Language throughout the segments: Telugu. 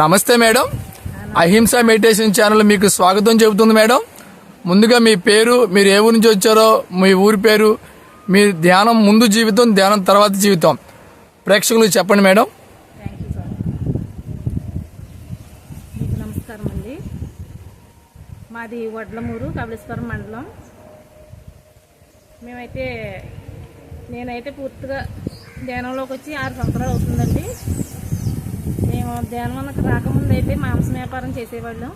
నమస్తే మేడం. అహింస మెడిటేషన్ ఛానల్ మీకు స్వాగతం చెబుతుంది మేడం. ముందుగా మీ పేరు, మీరు ఏ ఊరి నుంచి వచ్చారో, మీ ఊరి పేరు, మీ ధ్యానం ముందు జీవితం, ధ్యానం తర్వాత జీవితం ప్రేక్షకులకు చెప్పండి మేడం. Thank you sir. మీకు నమస్కారం అండి. మాది వడ్లమూరు, కపిలేశ్వరం మండలం. నేనైతే పూర్తిగా ధ్యానంలోకి వచ్చి 6 సంవత్సరాలు అవుతుందండి. మేము ధ్యానంలోకి రాకముందు అయితే మాంసం వ్యాపారం చేసేవాళ్ళం.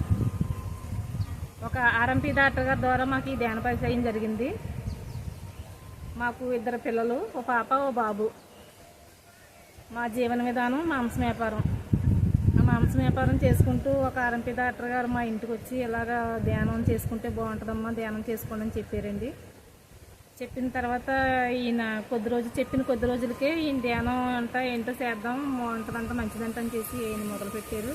ఒక ఆర్ఎంపీ డాక్టర్ గారి ద్వారా మాకు ఈ ధ్యాన పరిచయం జరిగింది. మాకు 2 పిల్లలు, ఒక పాప, ఓ బాబు. మా జీవన విధానం మాంసం వ్యాపారం. ఆ మాంసం వ్యాపారం చేసుకుంటూ ఒక ఆర్ఎంపీ డాక్టర్ గారు మా ఇంటికి వచ్చి ఇలాగా ధ్యానం చేసుకుంటే బాగుంటుందమ్మా, ధ్యానం చేసుకోండి అని చెప్పారండి. చెప్పిన తర్వాత ఈయన చెప్పిన కొద్ది రోజులకే ఈయన ధ్యానం అంతా ఏంటో చేద్దాం, బాగుంటుందంట, మంచిదంట అని చేసి ఈయన మొదలుపెట్టారు.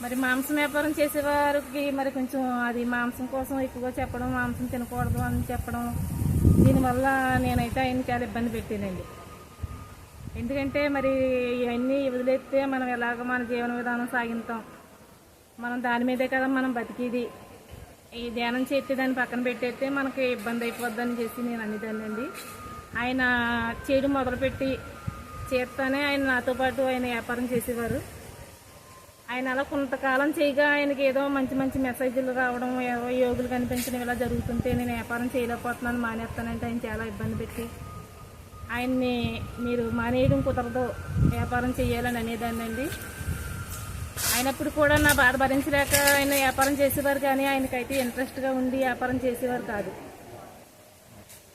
మరి మాంసం వ్యాపారం చేసేవారికి మరి కొంచెం అది మాంసం కోసం ఎక్కువగా చెప్పడం, మాంసం తినకూడదు అని చెప్పడం, దీనివల్ల నేనైతే ఆయన చాలా ఇబ్బంది పెట్టానండి. ఎందుకంటే మరి ఇవన్నీ వదిలేస్తే మనం ఎలాగ మన జీవన విధానం సాగిస్తాం, మనం దాని మీదే కదా మనం బతికేది. ఈ ధ్యానం చేస్తే దాన్ని పక్కన పెట్టేస్తే మనకి ఇబ్బంది అయిపోద్దని చేసి నేను అనేదాన్నండి. ఆయన చేయడం మొదలుపెట్టి చేస్తానే ఆయన నాతో పాటు ఆయన వ్యాపారం చేసేవారు. ఆయన అలా కొంతకాలం చేయగా ఆయనకి ఏదో మంచి మంచి మెసేజ్లు రావడం, ఏవో యోగులు కనిపించడం ఇలా జరుగుతుంటే నేను వ్యాపారం చేయలేకపోతున్నాను, మానేస్తానంటే ఆయన చాలా ఇబ్బంది పెట్టి ఆయన్ని మీరు మానేయడం కుదరదు, వ్యాపారం చేయాలని అనేదాన్నండి. అయినప్పుడు కూడా నా బాధ భరించలేక ఆయన వ్యాపారం చేసేవారు, కానీ ఆయనకైతే ఇంట్రెస్ట్గా ఉండి వ్యాపారం చేసేవారు కాదు.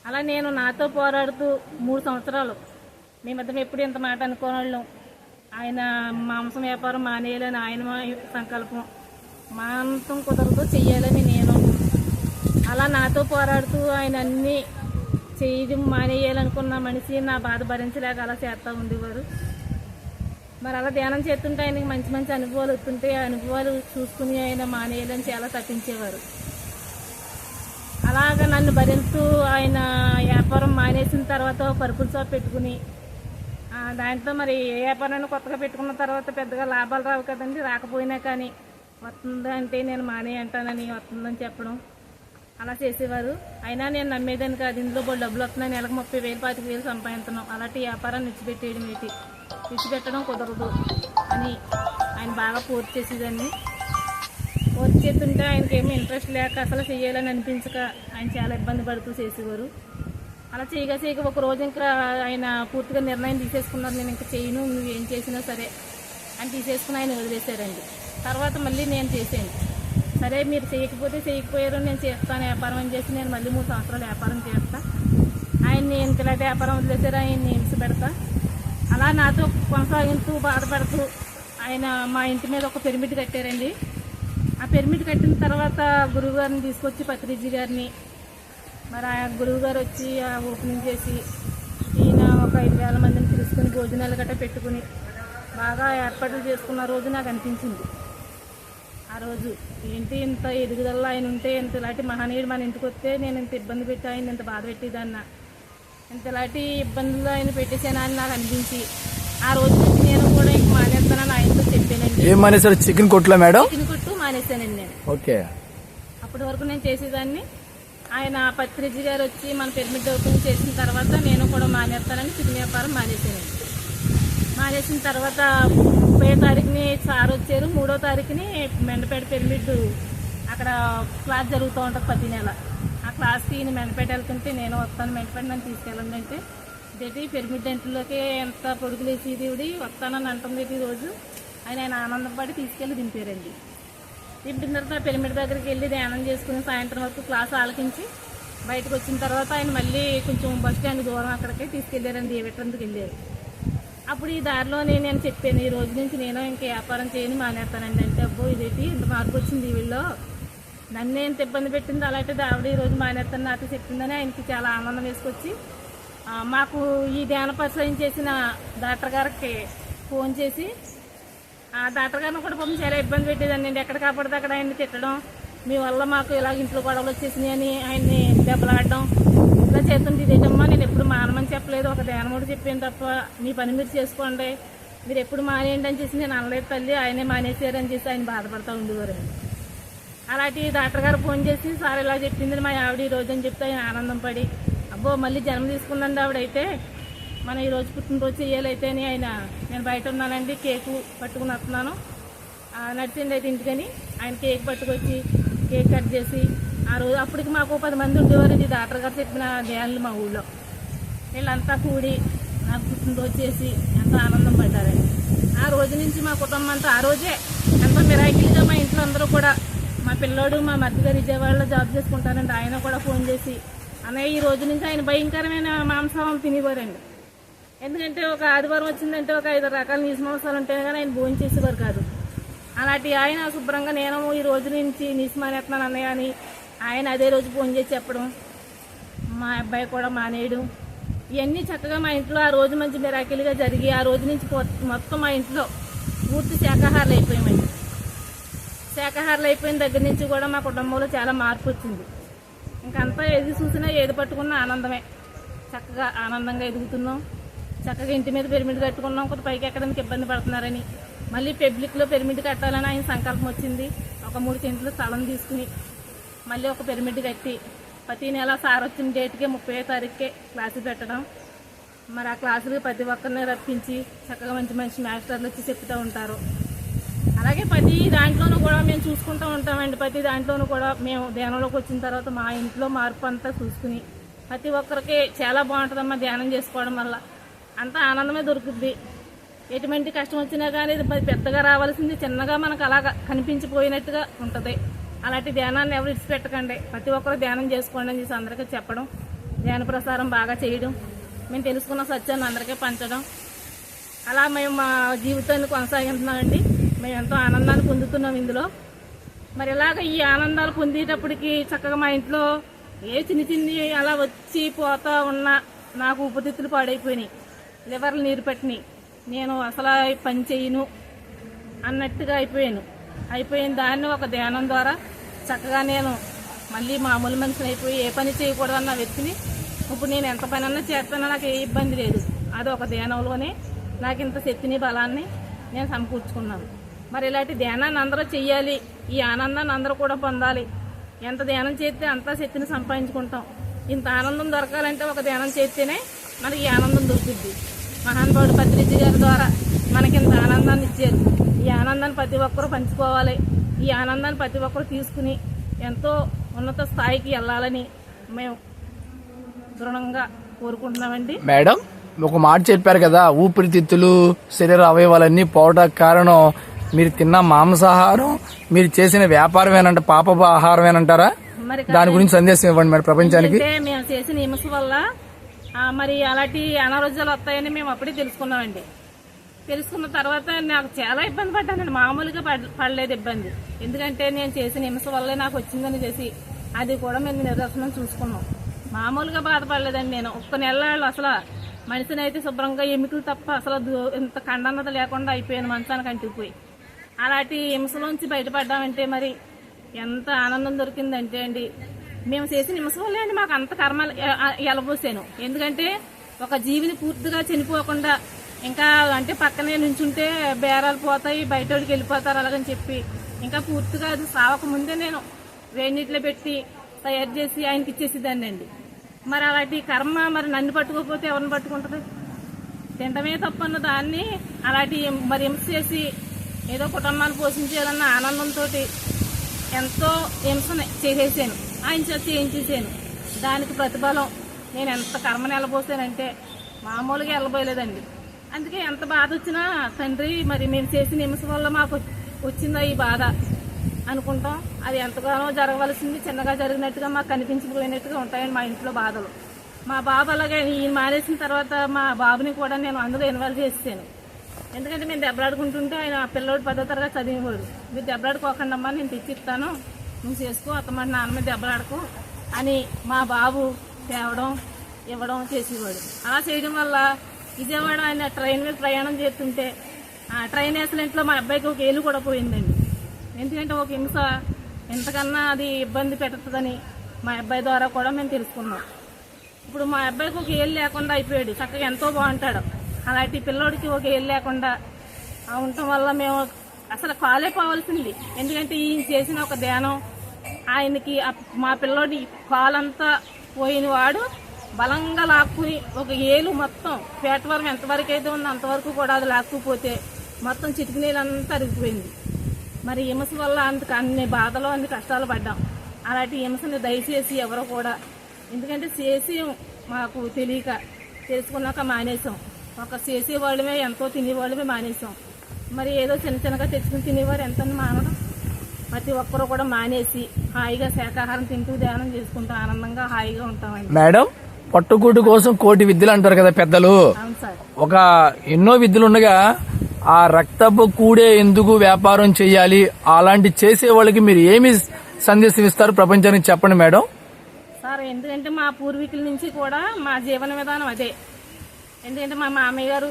అలా నేను నాతో పోరాడుతూ 3 సంవత్సరాలు మేమిద్దరం ఎప్పుడు ఇంత మాట అనుకోవాళ్ళం. ఆయన మాంసం వ్యాపారం మానేయాలని ఆయన సంకల్పం, మాంసం కుదరదు చెయ్యాలని నేను. అలా నాతో పోరాడుతూ ఆయన అన్నీ చేయడం మానేయాలనుకున్న మనిషి నా బాధ భరించలేక అలా చేస్తూ ఉండేవారు. మరి అలా ధ్యానం చేస్తుంటే ఆయనకి మంచి మంచి అనుభవాలు వస్తుంటే ఆ అనుభవాలు చూసుకుని ఆయన మానేయాలని చాలా తప్పించేవారు. అలాగ నన్ను భరిస్తూ ఆయన వ్యాపారం మానేసిన తర్వాత పరుపుల షాప్ పెట్టుకుని దాంట్లో మరి ఏ వ్యాపారాన్ని కొత్తగా పెట్టుకున్న తర్వాత పెద్దగా లాభాలు రావు కదండి. రాకపోయినా కానీ వస్తుందంటే నేను మానే అంటానని వస్తుందని చెప్పడం అలా చేసేవారు. అయినా నేను నమ్మేదాన్ని కాదు. ఇందులో డబ్బులు వస్తున్నాయి, నెలకు 30,000 25,000 సంపాదిస్తున్నాం, అలాంటి వ్యాపారాన్ని విడిచిపెట్టేయడం ఏంటి, విడిచిపెట్టడం కుదరదు అని ఆయన బాగా పూర్తి చేసేదాన్ని. పూర్తి చేస్తుంటే ఆయనకేమీ ఇంట్రెస్ట్ లేక అసలు చేయాలని అనిపించక ఆయన చాలా ఇబ్బంది పడుతూ చేసేవారు. అలా చేయగా ఒక రోజు ఇంకా ఆయన పూర్తిగా నిర్ణయం తీసేసుకున్నారు, నేను ఇంకా చేయను, నువ్వు ఏం చేసినా సరే అని తీసేసుకుని ఆయన వదిలేశారండి. తర్వాత మళ్ళీ నేను చేశాను. సరే మీరు చేయకపోయారు, నేను చేస్తాను వ్యాపారం అని చేసి నేను మళ్ళీ 3 సంవత్సరాలు వ్యాపారం చేస్తా. ఆయన్ని ఇంతలాంటి వ్యాపారం వదిలేశారు, ఆయన్ని హింస పెడతా. అలా నాతో కొనసాగిస్తూ బాధపడుతూ ఆయన మా ఇంటి మీద ఒక పిరమిడ్ కట్టారండి. ఆ పిరమిడ్ కట్టిన తర్వాత గురువు గారిని తీసుకొచ్చి, పత్రిజీ గారిని, మరి ఆ గురువు గారు వచ్చి ఓపెనింగ్ చేసి ఈయన ఒక 5,000 మందిని తీసుకుని భోజనాలు గట్రా పెట్టుకుని బాగా ఏర్పాట్లు చేసుకున్న రోజు నాకు అనిపించింది. ఆ రోజు ఏంటి ఇంత ఎదుగుదల ఆయన ఉంటే, ఇంత ఇలాంటి మహనీయుడు మన ఇంటికి వస్తే నేను ఇంత ఇబ్బంది పెట్టి ఆయన ఇంత బాధ పెట్టేదాన్న, ఇంత ఇలాంటి ఇబ్బందులు ఆయన పెట్టేసానా అని నాకు అనిపించి ఆ రోజు నుంచి నేను కూడా ఇంక మానేస్తానని ఆయనతో చెప్పానండి. ఏం మానేశారు? చికెన్ కొట్టులో మేడం? చికెన్ కొట్టు మానేశానండి నేను. ఓకే. అప్పటి వరకు నేను చేసేదాన్ని. ఆయన పత్రిజీ గారు వచ్చి మన పిరమిడ్ ఓపెన్ చేసిన తర్వాత నేను కూడా మానేస్తానని చికెన్ వ్యాపారం మానేశానండి. మానేసిన తర్వాత 30వ తారీఖుని సార్ వచ్చారు. 3వ తారీఖుని మెండపేట పిరమిడ్ అక్కడ క్లాస్ జరుగుతూ ఉంటుంది ప్రతి నెల. ఆ క్లాస్కి ఈయన మెండపేట వెళ్తుంటే నేను వస్తాను, మెండపేట నన్ను తీసుకెళ్ళండి అంటే ఇదేంటి పిరమిడ్ ఇంట్లోకి ఎంత పొడుగులు వేసి దేవుడి వస్తానని అంటుంది ఈ రోజు. ఆయన ఆనందపడి తీసుకెళ్ళి దింపారండి. దింపిన తర్వాత పిరమిడ్ దగ్గరికి వెళ్ళి ధ్యానం చేసుకుని సాయంత్రం వరకు క్లాస్ ఆలకించి బయటకు వచ్చిన తర్వాత ఆయన మళ్ళీ కొంచెం బస్ స్టాండ్ దూరం అక్కడికి తీసుకెళ్ళారండి, ఏవెట్రందుకు వెళ్ళారు. అప్పుడు ఈ దారిలో నేను చెప్పాను, ఈ రోజు నుంచి నేను ఇంకా వ్యాపారం చేయని మానేస్తానండి అంటే, అబ్బో ఇదేంటి ఇంత మార్పు వచ్చింది వీళ్ళలో, నన్ను ఎంత ఇబ్బంది పెట్టింది, అలాంటిది ఆవిడ ఈ రోజు మానేస్తాను నాతో చెప్పిందని ఆయనకి చాలా ఆనందం వేసుకొచ్చి మాకు ఈ ధ్యాన పరిచయం చేసిన డాక్టర్ గారికి ఫోన్ చేసి, ఆ డాక్టర్ గారిని కూడా పాపం చాలా ఇబ్బంది పెట్టేదాన్ని అండి. ఎక్కడ కాపాడితే అక్కడ ఆయన్ని తిట్టడం, మీ వల్ల మాకు ఇలా ఇంట్లో గొడవలు వచ్చేసినాయి అని ఆయన్ని దెబ్బలాడడం ఇలా చేస్తుంటే, ఇదేటమ్మా నేను ఎప్పుడు మానమని చెప్పలేదు, ఒక ధ్యానముడు చెప్పాను తప్ప మీ పని మీరు చేసుకోండి, మీరు ఎప్పుడు మానేయండి అని చేసి నేను అనలేదు తల్లి, ఆయనే మానేసారని చేసి ఆయన బాధపడతా ఉండేవారండి. అలాంటి డాక్టర్ గారు ఫోన్ చేసి సార్ ఇలా చెప్పింది మా ఆవిడ ఈ రోజు అని చెప్తే ఆయన ఆనందం పడి, అబ్బో మళ్ళీ జన్మ తీసుకుందండి ఆవిడైతే, మనం ఈరోజు పుట్టినరోజు చెయ్యాలైతే అని ఆయన, నేను బయట ఉన్నానండి కేకు పట్టుకుని వస్తున్నాను నడిచిండి అయితే ఇంటికని ఆయన కేక్ పట్టుకొచ్చి కేక్ కట్ చేసి ఆ రోజు అప్పటికి మాకు 10 మంది ఉండేవారండి డాక్టర్ గారు చెప్పిన ధ్యానులు మా ఊళ్ళో. వీళ్ళంతా కూడి నాకు పుట్టినరోజు చేసి ఎంతో ఆనందం పడ్డారండి. ఆ రోజు నుంచి మా కుటుంబం అంతా ఆ రోజే ఎంతో మిరాకిల్గా మా ఇంట్లో అందరూ కూడా, మా పిల్లోడు మా మధ్య గారు విజయవాడలో జాబ్ చేసుకుంటానండి, ఆయన కూడా ఫోన్ చేసి అన్నయ్య ఈ రోజు నుంచి ఆయన భయంకరమైన మాంసం తినేవారండి. ఎందుకంటే ఒక ఆదివారం వచ్చిందంటే ఒక 5 రకాల నీసు మాంసాలు ఉంటాయి కానీ ఆయన భోజనం చేసేవారు కాదు. అలాంటి ఆయన శుభ్రంగా నేను ఈ రోజు నుంచి నీసు మానేస్తున్నాను అన్నయ్య అని ఆయన అదే రోజు ఫోన్ చేసి చెప్పడం, మా అబ్బాయి కూడా మానేయడం, ఇవన్నీ చక్కగా మా ఇంట్లో ఆ రోజు మంచి మిరాకిల్గా జరిగి ఆ రోజు నుంచి మొత్తం మా ఇంట్లో పూర్తి శాకాహారులు అయిపోయామండి. శాకాహారులు అయిపోయిన దగ్గర నుంచి కూడా మా కుటుంబంలో చాలా మార్పు వచ్చింది. ఇంకంతా ఏది చూసినా ఏది పట్టుకున్నా ఆనందమే, చక్కగా ఆనందంగా ఎదుగుతున్నాం. చక్కగా ఇంటి మీద పిరమిడ్ కట్టుకున్నాం. కొంత పైకి ఎక్కడానికి ఇబ్బంది పడుతున్నారని మళ్ళీ పబ్లిక్లో పిరమిడ్ కట్టాలని ఆయన సంకల్పం వచ్చింది. ఒక 3 సెంట్లు స్థలం తీసుకుని మళ్ళీ ఒక పిరమిడ్ కట్టి ప్రతి నెల సార్ వచ్చిన డేట్కే 30వ తారీఖుకే క్లాసులు పెట్టడం. మరి ఆ క్లాసులు ప్రతి ఒక్కరిని రప్పించి చక్కగా మంచి మంచి మాస్టర్లు వచ్చి చెప్తూ ఉంటారు. అలాగే ప్రతి దాంట్లోనూ కూడా మేము చూసుకుంటూ ఉంటామండి. ప్రతి దాంట్లోనూ కూడా మేము ధ్యానంలోకి వచ్చిన తర్వాత మా ఇంట్లో మార్పు అంతా చూసుకుని ప్రతి ఒక్కరికి చాలా బాగుంటుందమ్మా ధ్యానం చేసుకోవడం వల్ల, అంతా ఆనందమే దొరుకుద్ది. ఎటువంటి కష్టం వచ్చినా కానీ ఇది పెద్దగా రావాల్సింది చిన్నగా మనకు అలాగా కనిపించిపోయినట్టుగా ఉంటుంది. అలాంటి ధ్యానాన్ని ఎవరు ఇచ్చిపెట్టకండి, ప్రతి ఒక్కరు ధ్యానం చేసుకోండి అని చేసి అందరికీ చెప్పడం, ధ్యాన ప్రసారం బాగా చేయడం, మేము తెలుసుకున్న సత్యాన్ని అందరికీ పంచడం, అలా మేము మా జీవితాన్ని కొనసాగిస్తున్నామండి. మేము ఎంతో ఆనందాన్ని పొందుతున్నాం ఇందులో. మరి ఇలాగ ఈ ఆనందాలు పొందేటప్పటికి చక్కగా మా ఇంట్లో ఏ చిన్ని అలా వచ్చి పోతా ఉన్నా నాకు ఊపిరితిత్తులు పాడైపోయినాయి, లివర్లు నీరు పట్టినాయి, నేను అసలు పని చేయను అన్నట్టుగా అయిపోయిన దాన్ని ఒక ధ్యానం ద్వారా చక్కగా నేను మళ్ళీ మామూలు మనిషిని అయిపోయి ఏ పని చేయకూడదన్న వ్యక్తిని ఇప్పుడు నేను ఎంత పని అన్నా చేస్తానో నాకు ఏ ఇబ్బంది లేదు. అది ఒక ధ్యానంలోనే నాకు ఇంత శక్తిని బలాన్ని నేను సమకూర్చుకున్నాను. మరి ఇలాంటి ధ్యానాన్ని అందరూ చెయ్యాలి, ఈ ఆనందాన్ని అందరూ కూడా పొందాలి. ఎంత ధ్యానం చేస్తే అంత శక్తిని సంపాదించుకుంటాం. ఇంత ఆనందం దొరకాలంటే ఒక ధ్యానం చేస్తేనే మనకి ఈ ఆనందం దొరుకుద్ది. మహానుభావుడు పత్రిజీ గారి ద్వారా మనకి ఇంత ఆనందాన్ని ఇచ్చారు. ఈ ఆనందాన్ని ప్రతి ఒక్కరూ పంచుకోవాలి. ఈ ఆనందాన్ని ప్రతి ఒక్కరు తీసుకుని ఎంతో ఉన్నత స్థాయికి వెళ్ళాలని మేము దృఢంగా కోరుకుంటున్నామండి. మేడం ఒక మాట చెప్పారు కదా, ఊపిరితిత్తులు శరీర అవయవాలన్నీ పోవడానికి కారణం మీరు తిన్న మాంసాహారం, మీరు చేసిన వ్యాపారమేనంట, పాపపు ఆహారమేనంటారా? దాని గురించి సందేశం ఇవ్వండి మేడం ప్రపంచానికి. మేము చేసిన హింస వల్ల మరి అలాంటి అనారోగ్యాలు వస్తాయని మేము అప్పుడే తెలుసుకున్నామండి. తెలుసుకున్న తర్వాత నాకు చాలా ఇబ్బంది పడ్డానండి, మామూలుగా పడలేదు ఇబ్బంది. ఎందుకంటే నేను చేసిన హింస వల్లే నాకు వచ్చిందని చేసి అది కూడా మేము నిదర్శనం చూసుకున్నాం. మామూలుగా బాధపడలేదండి. నేను ఒక్క నెల అసలు మనిషిని అయితే శుభ్రంగా ఎముకలు తప్ప అసలు ఇంత కండన్నత లేకుండా అయిపోయాను, మంచానికి అంటుకుపోయి. అలాంటి హింసలోంచి బయటపడ్డామంటే మరి ఎంత ఆనందం దొరికిందంటే అండి, మేము చేసిన హింస వల్లే అండి మాకు అంత కర్మ ఎలబోసాను. ఎందుకంటే ఒక జీవిని పూర్తిగా చనిపోకుండా ఇంకా అంటే పక్కనే నుంచుంటే బేరాలు పోతాయి, బయటోడికి వెళ్ళిపోతారు అలాగని చెప్పి ఇంకా పూర్తిగా అది సావక ముందే నేను వేడినీటిలో పెట్టి తయారు చేసి ఆయనకి ఇచ్చేసేదాన్ని అండి. మరి అలాంటి కర్మ మరి నన్ను పట్టుకోకపోతే ఎవరిని పట్టుకుంటుంది? తింటమే తప్పన్న దాన్ని అలాంటి మరి హింస చేసి ఏదో కుటుంబాన్ని పోషించాలన్న ఆనందంతో ఎంతో హింసని చేసేసాను, ఆయన చేత చేయించేసాను. దానికి ప్రతిఫలం నేను ఎంత కర్మని వెళ్ళబోసానంటే మామూలుగా వెళ్ళబోయలేదండి. అందుకే ఎంత బాధ వచ్చినా తండ్రి మరి మేము చేసిన హింస వల్ల మాకు వచ్చిందా ఈ బాధ అనుకుంటాం. అది ఎంతగానో జరగవలసింది చిన్నగా జరిగినట్టుగా మాకు కనిపించబోయినట్టుగా ఉంటాయండి మా ఇంట్లో బాధలు. మా బాబు అలాగే ఈయన మానేసిన తర్వాత మా బాబుని కూడా నేను అందులో ఇన్వాల్వ్ చేసాను. ఎందుకంటే మేము దెబ్బలాడుకుంటుంటే ఆయన పిల్లోడు 10వ తరగతి చదివేవాడు. మీరు దెబ్బలాడుకోకుండా అమ్మా నేను తెచ్చిస్తాను, నువ్వు చేసుకో, అత్తమాట నాన్న మీద దెబ్బలాడుకో అని మా బాబు తేవడం ఇవ్వడం చేసేవాడు. అలా చేయడం వల్ల విజయవాడ ఆయన ట్రైన్ మీద ప్రయాణం చేస్తుంటే ఆ ట్రైన్ యాక్సిడెంట్లో మా అబ్బాయికి ఒక ఏలు కూడా పోయిందండి. ఎందుకంటే ఒక హింస ఎంతకన్నా అది ఇబ్బంది పెడుతుందని మా అబ్బాయి ద్వారా కూడా మేము తెలుసుకున్నాం. ఇప్పుడు మా అబ్బాయికి ఒక ఏలు లేకుండా అయిపోయాడు, చక్కగా ఎంతో బాగుంటాడు. అలాంటి పిల్లోడికి ఒక ఏలు లేకుండా ఉండటం వల్ల మేము అసలు కాలేపోవాల్సింది. ఎందుకంటే ఈయన చేసిన ఒక ధ్యానం ఆయనకి మా పిల్లోడి కాలంతా పోయిన వాడు బలంగా లాక్కుని ఒక ఏలు మొత్తం పేటవరం ఎంతవరకు అయితే ఉందో అంతవరకు కూడా అది లాక్కుపోతే మొత్తం చిటికి నీళ్ళంతా అరిగిపోయింది. మరి హింస వల్ల అన్ని బాధలు అన్ని కష్టాలు పడ్డాం. అలాంటి హింసని దయచేసి ఎవరో కూడా, ఎందుకంటే చేసి మాకు తెలియక తెలుసుకున్నాక మానేసాం. ఒక చేసేవాళ్ళమే ఎంతో తినేవాళ్ళమే మానేసాం. మరి ఏదో చిన్న చిన్నగా తెచ్చుకుని తినేవారు ఎంత మానడం. ప్రతి ఒక్కరు కూడా మానేసి హాయిగా శాకాహారం తింటూ ధ్యానం చేసుకుంటూ ఆనందంగా హాయిగా ఉంటామండి. మేడం, పట్టుకూటి కోసం కోటి విద్యలు అంటారు కదా పెద్దలు. అవును సార్. ఒక ఎన్నో విద్యలు ఉండగా ఆ రక్తపు కూడే ఎందుకు వ్యాపారం చేయాలి, అలాంటి చేసే వాళ్ళకి మీరు ఏమి సందేశం ఇస్తారు ప్రపంచానికి చెప్పండి మేడం. సార్, ఎందుకంటే మా పూర్వీకుల నుంచి కూడా మా జీవన విధానం అదే. ఎందుకంటే మా మామయ్య గారు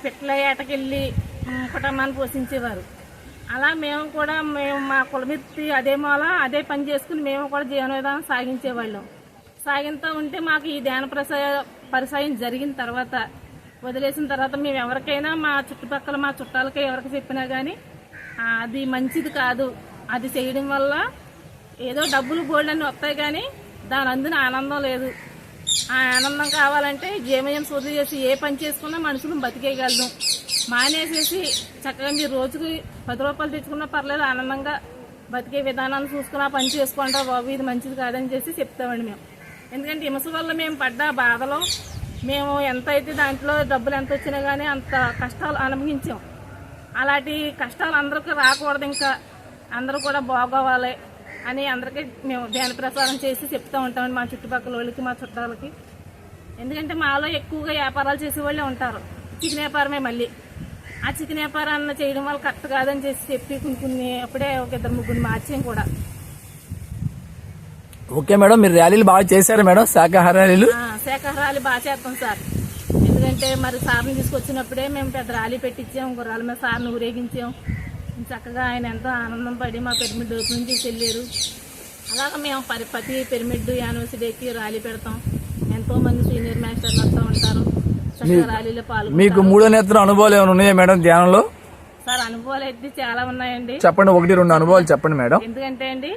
పెట్ల ఏటకెళ్ళి కుటుంబాన్ని పోషించేవారు. అలా మేము కూడా మా కులమిత్తి అదే మూల అదే పని చేసుకుని మేము కూడా జీవన విధానం సాగించేవాళ్ళం. సాగిస్తూ ఉంటే మాకు ఈ ధ్యాన పరిసయం జరిగిన తర్వాత వదిలేసిన తర్వాత మేము ఎవరికైనా మా చుట్టుపక్కల మా చుట్టాలకి ఎవరికి చెప్పినా కానీ అది మంచిది కాదు, అది చేయడం వల్ల ఏదో డబ్బులు గోల్డ్ వస్తాయి కానీ దాని అందున ఆనందం లేదు. ఆ ఆనందం కావాలంటే జీవయం శుద్ధి చేసి ఏ పని చేసుకున్నా మనుషులు బతికేయగలదు. మానేసేసి చక్కగా మీరు రోజుకి 10 రూపాయలు తెచ్చుకున్నా పర్లేదు, ఆనందంగా బతికే విధానాన్ని చూసుకుని ఆ పని చేసుకుంటారు బాబు, ఇది మంచిది కాదని చేసి చెప్తామండి మేము. ఎందుకంటే హింస వల్ల మేము పడ్డ బాధలో మేము ఎంత అయితే దాంట్లో డబ్బులు ఎంత వచ్చినా కానీ అంత కష్టాలు అనుభవించాం. అలాంటి కష్టాలు అందరికీ రాకూడదు, ఇంకా అందరూ కూడా బాగోవాలి అని అందరికీ మేము ధ్యాన ప్రసారం చేసి చెప్తూ ఉంటామండి మా చుట్టుపక్కల వాళ్ళకి, మా చుట్టాలకి. ఎందుకంటే మాలో ఎక్కువగా వ్యాపారాలు చేసేవాళ్ళే ఉంటారు. చికెన్ వ్యాపారమే మళ్ళీ ఆ చికెన్ వ్యాపారాన్ని చేయడం వల్ల కరెక్ట్ కాదని చేసి చెప్పి కొన్ని అప్పుడే ఒక 2-3 మార్చాం కూడా. ఓకే మేడం, మీరు ర్యాలీలు బాగా చేశారు మేడం, శాకాహార ర్యాలీలు. శాకాహారాలు బాగా చేస్తాం సార్. ఎందుకంటే మరి సార్ని తీసుకొచ్చినప్పుడే మేము పెద్ద ర్యాలీ పెట్టించాం, గుర్రాల మీద సార్ని ఊరేగించాం. చక్కగా ఆయన ఎంతో ఆనందం పడి మా పిరమిడ్ ఓపెన్ చేసి వెళ్ళారు. అలాగా మేము ప్రతి పిరమిడ్ యానివర్సరీకి ర్యాలీ పెడతాం. ఎంతో మంది సీనియర్ మాస్టర్లు వస్తూ ఉంటారు, చక్కగా ర్యాలీలో పాల్గొంటారు. మీకు 3 నేత్ర అనుభవాలు ఏమైనా ఉన్నాయా మేడం ధ్యానంలో? సార్, అనుభవాలు అయితే చాలా ఉన్నాయండి. చెప్పండి, 1-2 అనుభవాలు చెప్పండి మేడం. ఎందుకంటే అండి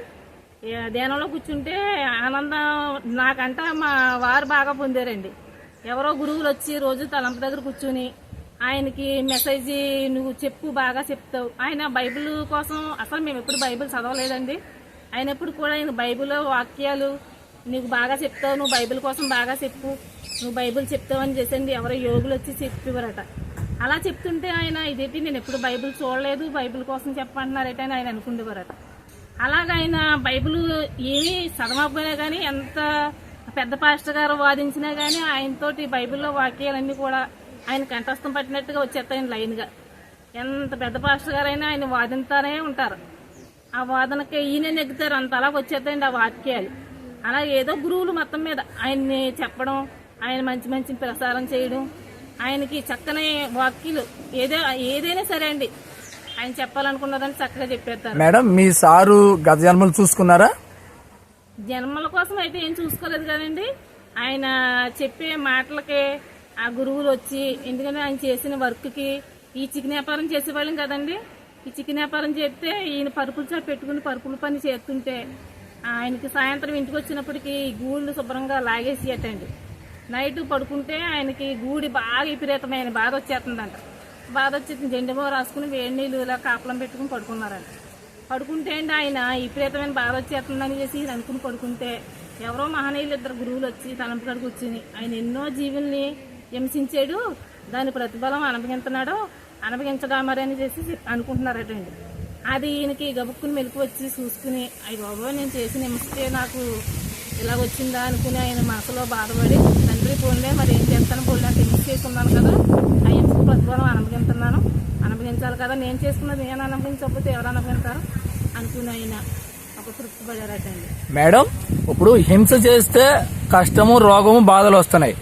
ధ్యానంలో కూర్చుంటే ఆనందం నాకంట మా వారు బాగా పొందారండి. ఎవరో గురువులు వచ్చి రోజు తలంపు దగ్గర కూర్చుని ఆయనకి మెసేజ్ నువ్వు చెప్పు, బాగా చెప్తావు. ఆయన బైబిల్ కోసం అసలు మేము ఎప్పుడు బైబిల్ చదవలేదండి. ఆయన ఎప్పుడు కూడా ఆయన బైబిల్ వాక్యాలు నీకు బాగా చెప్తావు, నువ్వు బైబిల్ కోసం బాగా చెప్పు, నువ్వు బైబిల్ చెప్తావు అని చేసండి ఎవరో యోగులు వచ్చి చెప్పేవారట. అలా చెప్తుంటే ఆయన ఇదేంటి నేను ఎప్పుడు బైబిల్ చూడలేదు, బైబిల్ కోసం చెప్పంటున్నారట అని ఆయన అనుకునేవారట. అలాగ ఆయన బైబిల్ ఏమీ చదవకపోయినా కానీ ఎంత పెద్ద పాస్టర్ గారు వాదించినా కానీ ఆయనతోటి బైబిల్లో వాక్యాలన్నీ కూడా ఆయన కంఠస్థం పట్టినట్టుగా వచ్చేస్తాయని లైన్గా. ఎంత పెద్ద పాస్టర్ గారైనా ఆయన వాదింతానే ఉంటారు. ఆ వాదనకి ఈయన నెగ్గుతారు, అంత అలాగ వచ్చేస్తాయండి ఆ వాక్యాలు. అలా ఏదో గురువులు మొత్తం మీద ఆయన్ని చెప్పడం, ఆయన మంచి మంచి ప్రసారం చేయడం, ఆయనకి చక్కని వాక్యాలు ఏదైనా సరే అండి ఆయన చెప్పాలనుకున్నదని చక్కగా చెప్పేస్తారు. మేడం, మీ సారు గత జన్మలు చూసుకున్నారా? జన్మల కోసం అయితే ఏం చూసుకోలేదు కదండి. ఆయన చెప్పే మాటలకే ఆ గురువులు వచ్చి, ఎందుకంటే ఆయన చేసిన వర్క్కి ఈ చికెన్ వ్యాపారం చేసేవాళ్ళం కదండి. ఈ చికెన్ వ్యాపారం చేస్తే ఈయన పరుపులు చాటు పెట్టుకుని పరుపుల పని చేస్తుంటే ఆయనకి సాయంత్రం ఇంటికి వచ్చినప్పటికీ గూళ్ళు శుభ్రంగా లాగేసి అట్టండి. నైట్ పడుకుంటే ఆయనకి గూడి బాగా విపరీతమైన బాధ వచ్చేస్తుందంట. బాధ వచ్చేసింది, జెండమో రాసుకుని వేడి నీళ్ళు ఇలా కాపలం పెట్టుకుని పడుకున్నారంట. పడుకుంటే అండి ఆయన విపరీతమైన బాధ వచ్చేస్తుందని చేసి అనుకుని పడుకుంటే ఎవరో మహనీయులు 2 గురువులు వచ్చి తలంపు కాడికి కూర్చుని ఆయన ఎన్నో జీవుల్ని హింసించాడు, దాని ప్రతిఫలం అనుభవించడా మరి అని చేసి అనుకుంటున్నారటండి. అది ఈయనకి గబుక్కుని మెలకు వచ్చి చూసుకుని అయ్యి బాబో నేను చేసిన హింసకే నాకు ఇలా వచ్చిందా అనుకుని ఆయన మనసులో బాధపడి తండ్రి పోలే మరి ఏం చేస్తాను, పోలే అంటే హింస చేసుకున్నాను కదా, ఆ హింసకు ప్రతిఫలం అనుభవించాలి కదా, నేను చేసుకున్నది నేను అనుభవించకపోతే ఎవరు అనుభవించారు అనుకుని ఆయన ఒక తృప్తి పడారటండి. మేడం, ఇప్పుడు హింస చేస్తే కష్టము, రోగము, బాధలు వస్తున్నాయి.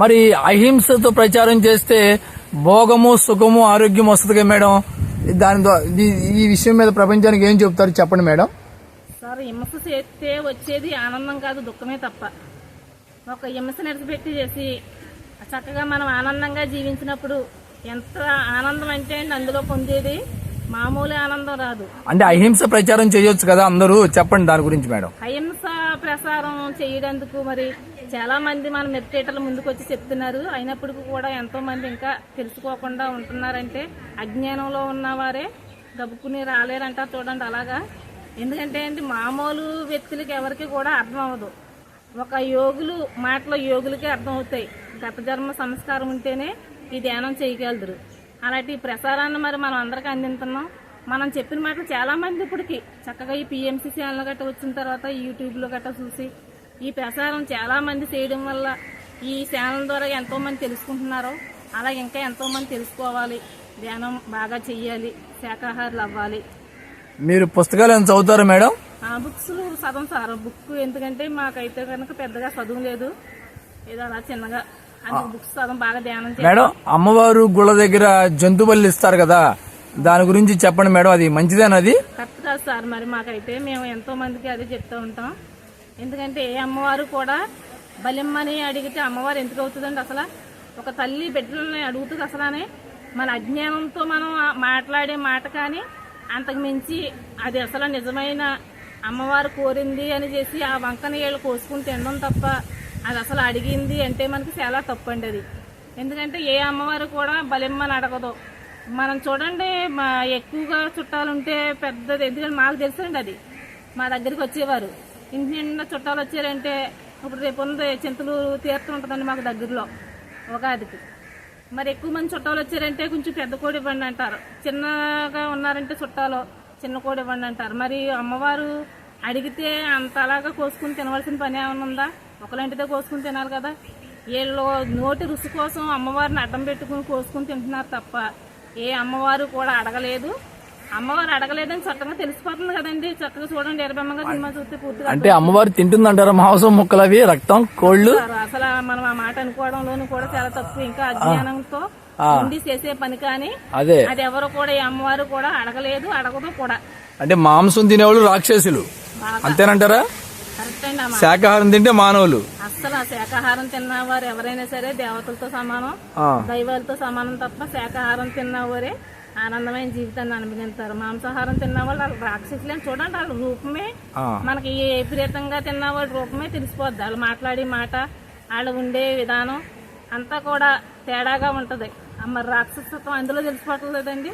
మరి అహింసతో ప్రచారం చేస్తే భోగము, సుఖము, ఆరోగ్యం వస్తుంది కదా మేడం. ఈ విషయం మీద ప్రపంచానికి ఏం చెప్తారు చెప్పండి మేడం. సార్, హింస చేస్తే వచ్చేది ఆనందం కాదు, దుఃఖమే తప్ప. ఒక హింస నడిచిపెట్టి చేసి చక్కగా మనం ఆనందంగా జీవించినప్పుడు ఎంత ఆనందం అంటే అండి అందులో పొందేది మామూలు ఆనందం రాదు. అంటే అహింస ప్రచారం చేయొచ్చు కదా అందరూ, చెప్పండి దాని గురించి మేడం. అహింస ప్రసారం చేయడానికి మరి చాలా మంది మన మెడిటేటర్లు ముందుకు వచ్చి చెప్తున్నారు. అయినప్పటికీ కూడా ఎంతో మంది ఇంకా తెలుసుకోకుండా ఉంటున్నారంటే అజ్ఞానంలో ఉన్నవారే గబుక్కుని రాలేరంట చూడండి అలాగా. ఎందుకంటే అండి మామూలు వ్యక్తులకి ఎవరికి కూడా అర్థం అవ్వదు. ఒక యోగులు మాటలో యోగులకి అర్థం అవుతాయి. గత జన్మ సంస్కారం ఉంటేనే ఈ ధ్యానం చేయగలరు. అలాంటి ప్రసారాన్ని మరి మనం అందరికీ అందిస్తున్నాం. మనం చెప్పిన మాటలు చాలా మంది ఇప్పటికి చక్కగా ఈ పిఎంసి ఛానల్ గట్ట వచ్చిన తర్వాత యూట్యూబ్లో గట్ట చూసి ఈ ప్రసారం చాలా మంది చేయడం వల్ల ఈ ఛానల్ ద్వారా ఎంతో మంది తెలుసుకుంటున్నారు. అలాగే ఇంకా ఎంతో మంది తెలుసుకోవాలి, ధ్యానం బాగా చెయ్యాలి, శాకాహారులు అవ్వాలి. మీరు పుస్తకాలు ఏమైనా చదువుతారా మేడం? బుక్స్ సగం సార్ బుక్, ఎందుకంటే మాకైతే కనుక పెద్దగా చదువు లేదు, ఏదో అలా చిన్నగా అన్ని బుక్స్ సగం బాగా ధ్యానం చేయాలి. మేడం, అమ్మవారు గుళ్ళ దగ్గర జంతు బలి ఇస్తారు కదా, దాని గురించి చెప్పండి మేడం. అది మంచిదేనది? కరెక్ట్ కాదు సార్. మరి మాకైతే మేము ఎంతో మందికి అదే చెప్తూ ఉంటాం. ఎందుకంటే ఏ అమ్మవారు కూడా బలిమ్మని అడిగితే అమ్మవారు ఎందుకు అవుతుందండి? అసలు ఒక తల్లి బిడ్డలని అడుగుతుంది. అసలనే మన అజ్ఞానంతో మనం మాట్లాడే మాట కానీ అంతకు మించి అది అసలు నిజమైన అమ్మవారు కోరింది అని చేసి ఆ వంకన ఏళ్ళు కోసుకుని తినడం తప్ప అది అసలు అడిగింది అంటే మనకి చాలా తప్పు అండి అది. ఎందుకంటే ఏ అమ్మవారు కూడా బలిమ్మని అడగదు. మనం చూడండి, మా ఎక్కువగా చుట్టాలు ఉంటే పెద్దది, ఎందుకంటే మాకు తెలుసండి అది. మా దగ్గరికి వచ్చేవారు ఇంటి నిండా చుట్టాలు వచ్చారంటే, ఇప్పుడు రేపు ఉంది చింతలు తీర్థం ఉంటుందండి మాకు దగ్గరలో ఉగాదికి. మరి ఎక్కువ మంది చుట్టాలు వచ్చారంటే కొంచెం పెద్ద కోడి ఇవ్వండి అంటారు. చిన్నగా ఉన్నారంటే చుట్టాలు చిన్న కోడి ఇవ్వండి అంటారు. మరి అమ్మవారు అడిగితే అంత అలాగా కోసుకుని తినవలసిన పని ఏమైనా ఉందా? ఒకలాంటిదే కోసుకుని తినాలి కదా. వీళ్ళు నోటి రుచి కోసం అమ్మవారిని అడ్డం పెట్టుకుని కోసుకుని తింటున్నారు తప్ప ఏ అమ్మవారు కూడా అడగలేదు. అమ్మవారు అడగలేదని చక్కగా తెలిసిపోతుంది కదండి. చక్కగా చూడండి, ఎర్రబెమ్మగా సినిమా చూస్తే పూర్తిగా అంటే అమ్మవారు తింటుందంటారా మాంసం ముక్కలు అవి, రక్తం, కోళ్ళు? అసలు మనం ఆ మాట అనుకోవడంలోనూ కూడా చాలా తప్పు. ఇంకా అజ్ఞానంతో ఉండి చేసే పని కానీ అదే అది ఎవరు కూడా ఈ అమ్మవారు కూడా అడగలేదు, అడగదు కూడా. అంటే మాంసం తినేవాళ్ళు రాక్షసులు అంతేనంటారా? కరెక్ట్ అండి. అమ్మ శాకాహారం తింటే మానవులు. అస్సలు శాకాహారం తిన్నవారు ఎవరైనా సరే దేవతలతో సమానం, దైవాలతో సమానం తప్ప శాకాహారం తిన్నవారే ఆనందమైన జీవితాన్ని అనుభవిస్తారు. మాంసాహారం తిన్నవాళ్ళు వాళ్ళు రాక్షసులే చూడండి. వాళ్ళ రూపమే మనకి ఏ విపరీతంగా తిన్నవాడి రూపమే తెలిసిపోద్ది. వాళ్ళు మాట్లాడే మాట, వాళ్ళు ఉండే విధానం అంతా కూడా తేడాగా ఉంటది. మరి రాక్షసత్వం అందులో తెలిసిపోవట్లేదండి.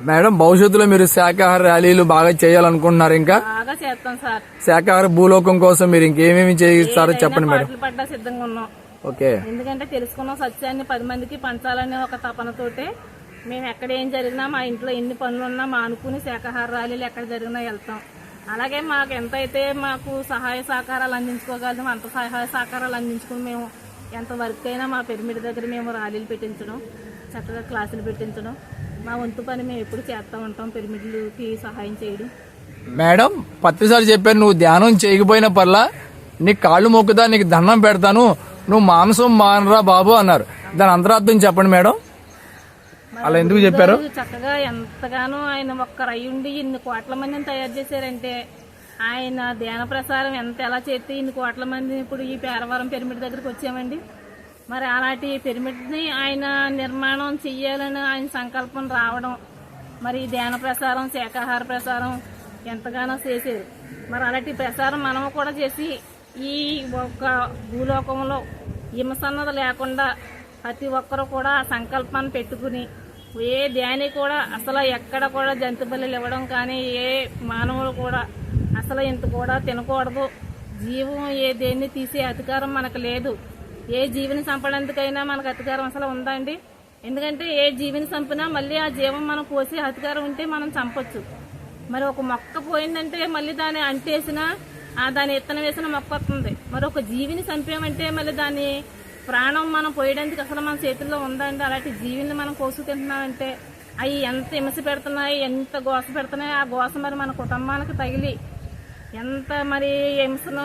మేడం, భవిష్యత్తులో మీరు శాకాహార ర్యాలీలు బాగా చేయాలనుకుంటున్నారు? ఇంకా బాగా చేస్తాం సార్. శాకాహార భూలోకం కోసం మీరు ఇంకేమేమి చేయిస్తారో చెప్పండి మేడం. పాటలు పడ్డా సిద్ధంగా ఉన్నాం. ఓకే. ఎందుకంటే తెలుసుకున్న సత్యాన్ని 10 మందికి పంచాలనే ఒక తపనతోటే మేము ఎక్కడ ఏం జరిగినా, మా ఇంట్లో ఎన్ని పనులున్నా మా అనుకుని శాకాహార ర్యాలీలు ఎక్కడ జరిగినా వెళ్తాం. అలాగే మాకు ఎంతైతే మాకు సహాయ సహకారాలు అందించుకోగలం అంత సహాయ సహకారాలు అందించుకుని మేము ఎంతవరకు అయినా మా పిరమిడ్ దగ్గర మేము ర్యాలీలు పెట్టించడం, చక్కగా క్లాసులు పెట్టించడం, మా వంతు పని మేము ఎప్పుడు చేస్తూ ఉంటాం. పిరమిడ్లకి సహాయం చేయడం. మేడం, ప్రతిసారి చెప్పాను నువ్వు ధ్యానం చేయకపోయిన పర్లా నీకు కాళ్ళు మొక్కుదా, నీకు దండం పెడతాను, నువ్వు మాంసం మానరా బాబు అన్నారు. దాని అంతరార్థం చెప్పండి మేడం. అలా ఎందుకు చెప్పారు? చక్కగా ఎంతగానో ఆయన ఒక్కరు అయ్యుండి ఇన్ని కోట్ల మందిని తయారు చేశారంటే ఆయన ధ్యాన ప్రసారం ఎలా చేస్తే ఇన్ని కోట్ల మంది ఇప్పుడు ఈ పేరవరం పిరమిడ్ దగ్గరికి వచ్చామండి. మరి అలాంటి పిరమిడ్ని ఆయన నిర్మాణం చెయ్యాలని ఆయన సంకల్పం రావడం, మరి ధ్యాన ప్రసారం, శాకాహార ప్రసారం ఎంతగానో చేశారు. మరి అలాంటి ప్రసారం మనము కూడా చేసి ఈ ఒక్క భూలోకంలో హింసన్నది లేకుండా ప్రతి ఒక్కరు కూడా ఆ సంకల్పాన్ని పెట్టుకుని ఏ ధ్యాని కూడా అసలు ఎక్కడ కూడా జంతు బలులు ఇవ్వడం కానీ ఏ మానవులు కూడా అసలు ఇంత కూడా తినకూడదు. జీవం ఏ దేన్ని తీసే అధికారం మనకు లేదు. ఏ జీవిని చంపడానికైనా మనకు అధికారం అసలు ఉందండి? ఎందుకంటే ఏ జీవిని చంపినా మళ్ళీ ఆ జీవం మనం పోసే అధికారం ఉంటే మనం చంపొచ్చు. మరి ఒక మొక్క పోయిందంటే మళ్ళీ దాన్ని అంటేసినా దాని ఇత్తనం వేసిన మొక్క వస్తుంది. మరి ఒక జీవిని చంపామంటే మళ్ళీ దాన్ని ప్రాణం మనం పోయడానికి అసలు మన చేతుల్లో ఉందండి. అలాంటి జీవిని మనం కోసు తింటున్నామంటే అవి ఎంత హింస పెడుతున్నాయి, ఎంత గోస పెడుతున్నాయి. ఆ గోస మరి మన కుటుంబానికి తగిలి ఎంత మరి హింసను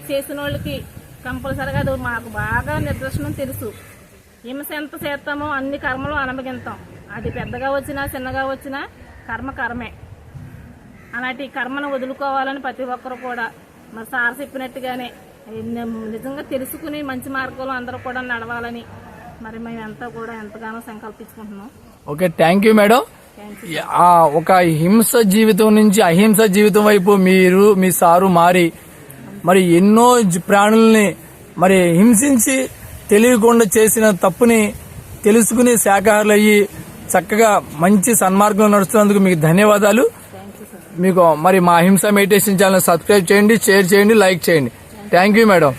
చేసిన వాళ్ళకి కంపల్సరిగా అది మాకు బాగా నిదర్శనం తెలుసు. హింస ఎంత చేస్తామో అన్ని కర్మలు అనుభవిస్తాం. అది పెద్దగా వచ్చినా చిన్నగా వచ్చినా కర్మ కర్మే. అలాంటి కర్మను వదులుకోవాలని ప్రతి ఒక్కరు కూడా మరి సార్ చెప్పినట్టుగానే నిజంగా తెలుసుకుని మంచి మార్గంలో అందరూ కూడా నడవాలని మరి మేమంతా కూడా ఎంతగానో సంకల్పించుకుంటున్నాం. Okay, thank you madam. ఒక హింస జీవితం నుంచి అహింస జీవితం వైపు మీరు మీ సారు మారి మరి ఎన్నో ప్రాణుల్ని మరి హింసించి తెలియకుండా చేసిన తప్పుని తెలుసుకుని శాఖాహారులు అయ్యి చక్కగా మంచి సన్మార్గంలో నడుస్తున్నందుకు మీకు ధన్యవాదాలు. మీకు మరి మా అహింస మెడిటేషన్ ఛానల్ సబ్స్క్రైబ్ చేయండి, షేర్ చేయండి, లైక్ చేయండి. Thank you madam.